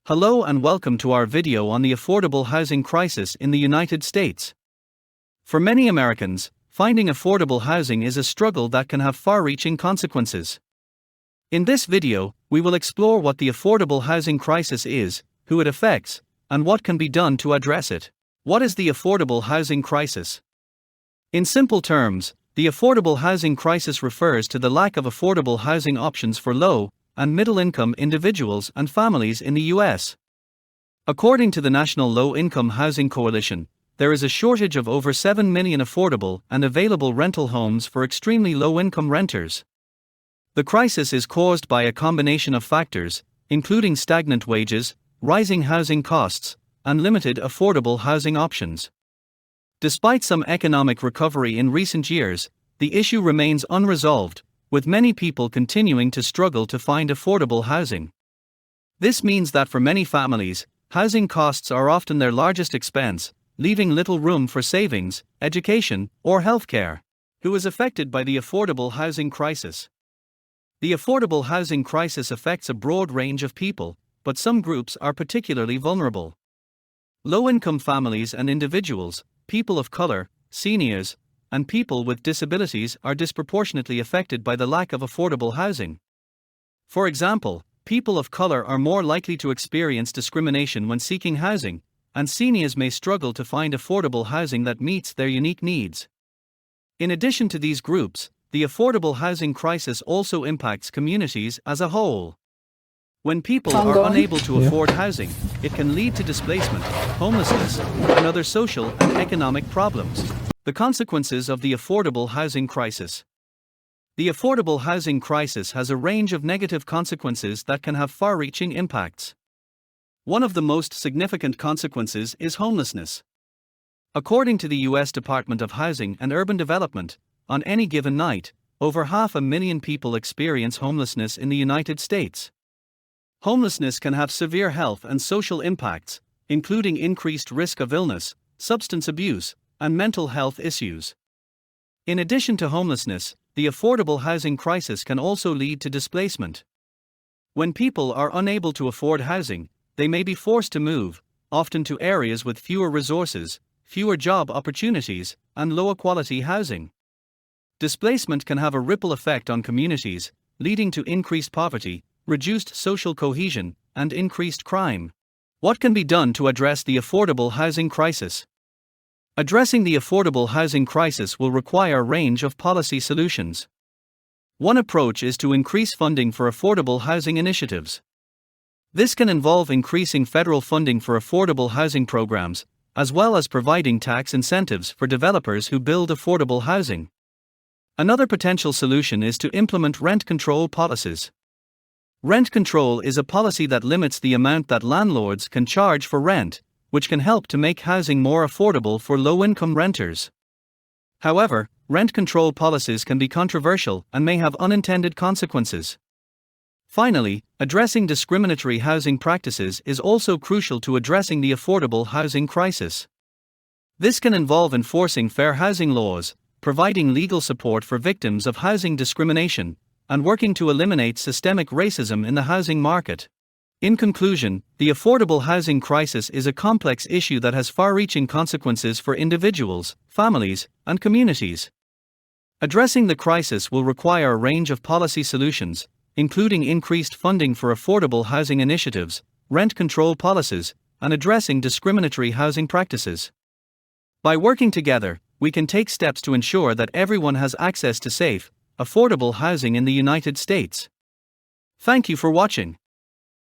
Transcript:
Hello and welcome to our video on the affordable housing crisis in the United States. For many Americans, finding affordable housing is a struggle that can have far-reaching consequences. In this video, we will explore what the affordable housing crisis is, who it affects, and what can be done to address it. What is the affordable housing crisis? In simple terms, the affordable housing crisis refers to the lack of affordable housing options for low and middle-income individuals and families in the U.S. According to the National Low-Income Housing Coalition, there is a shortage of over 7 million affordable and available rental homes for extremely low-income renters. The crisis is caused by a combination of factors, including stagnant wages, rising housing costs, and limited affordable housing options. Despite some economic recovery in recent years, the issue remains unresolved, with many people continuing to struggle to find affordable housing. This means that for many families, housing costs are often their largest expense, leaving little room for savings, education, or healthcare. Who is affected by the affordable housing crisis? The affordable housing crisis affects a broad range of people, but some groups are particularly vulnerable. Low-income families and individuals, people of color, seniors, and people with disabilities are disproportionately affected by the lack of affordable housing. For example, people of color are more likely to experience discrimination when seeking housing, and seniors may struggle to find affordable housing that meets their unique needs. In addition to these groups, the affordable housing crisis also impacts communities as a whole. When people are unable to afford housing, it can lead to displacement, homelessness, and other social and economic problems. The consequences of the affordable housing crisis. The affordable housing crisis has a range of negative consequences that can have far-reaching impacts. One of the most significant consequences is homelessness. According to the U.S. Department of Housing and Urban Development, on any given night, over 500,000 people experience homelessness in the United States. Homelessness can have severe health and social impacts, including increased risk of illness, substance abuse, and mental health issues. In addition to homelessness, the affordable housing crisis can also lead to displacement. When people are unable to afford housing, they may be forced to move, often to areas with fewer resources, fewer job opportunities, and lower quality housing. Displacement can have a ripple effect on communities, leading to increased poverty, reduced social cohesion, and increased crime. What can be done to address the affordable housing crisis? Addressing the affordable housing crisis will require a range of policy solutions. One approach is to increase funding for affordable housing initiatives. This can involve increasing federal funding for affordable housing programs, as well as providing tax incentives for developers who build affordable housing. Another potential solution is to implement rent control policies. Rent control is a policy that limits the amount that landlords can charge for rent, which can help to make housing more affordable for low-income renters. However, rent control policies can be controversial and may have unintended consequences. Finally, addressing discriminatory housing practices is also crucial to addressing the affordable housing crisis. This can involve enforcing fair housing laws, providing legal support for victims of housing discrimination, and working to eliminate systemic racism in the housing market. In conclusion, the affordable housing crisis is a complex issue that has far-reaching consequences for individuals, families, and communities. Addressing the crisis will require a range of policy solutions, including increased funding for affordable housing initiatives, rent control policies, and addressing discriminatory housing practices. By working together, we can take steps to ensure that everyone has access to safe, affordable housing in the United States. Thank you for watching.